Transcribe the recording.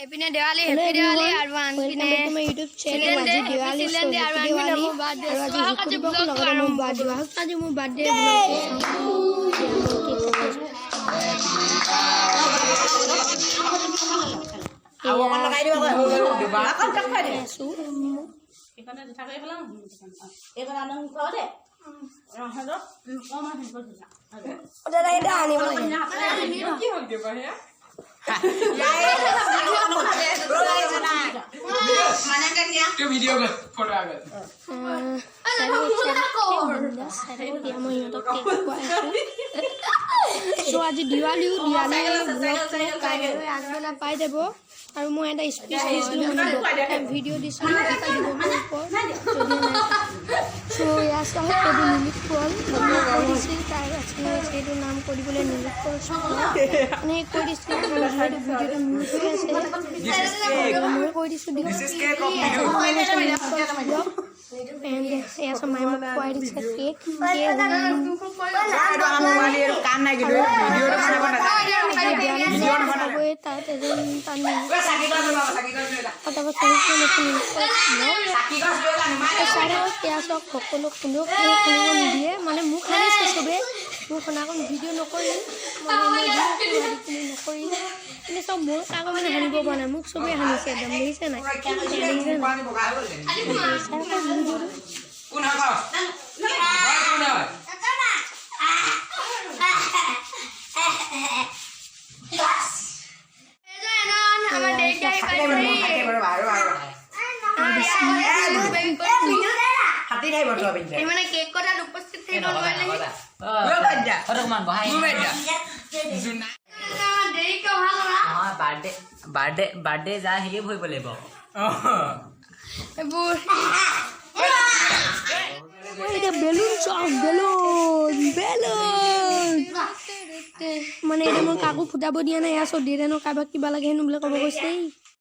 এপিনে দেৱালী হেপি দেৱালী আৰু আনপিনে তোমাৰ ইউটিউব চেনেল আজি দেৱালী আৰু আনপিনে মোৰ বাৰ্থডে আজি ব্লগ মোৰ বাৰ্থডে আজি মোৰ birthday blog video kan foto aja so আজি দিৱালী আগবেলা পাই যাব আৰু মই এটা স্পীচ দিছিলো মানে ভিডিও দিছিলো so ইয়াৰ সহ এটো নিলিখ কল কৰিছিল তাৰ সেইটো নাম কৰিবলৈ নিলিখ কল মানে কৈ দিছিল ভিডিওটো মিউট হৈ আছে মই কৈ দিছো this is cake of video and yes my mom quite is a cake কাম নাই কিন্তু ভিডিওটো বনাব না ভিডিও বনাব তাত এজন তানি সাকি গছ বাবা সাকি গছ লৈ অতবা সাকি গছ লৈ জানো মানে সারা কেয়াসক সকলো খুলো খুলিব নিদিয়ে মানে মুখ হানিছে সবে মুখ নাকন ভিডিও নকৰি মানে ভিডিও নকৰি কিন্তু সব মোৰ কাগজ মানে হানিব বনা মুখ সবে হানিছে একদম দেখিছে না পানী বগা হৈ গ'ল কোন হ'ব কোন হয় আমার ডেট আই হাতি নাই বটো বিন্দে মানে কেক কটাত উপস্থিত થઈ গ'ল মানে বাদ্দা অকমান বহাই বাদ্দা জুনা দেৰি কে অহা কৰা বাৰ্থডে যা হেৰি ভৰিব লাগিব এবোৰ এটা বেলুন চক বেলুন মানে এটা মই কাকো ফুটাব দিয়া নাই ইয়াৰ চব দিয়ে ন কাৰোবাক কিবা লাগে হেনো বোলে ক'ব কৈছে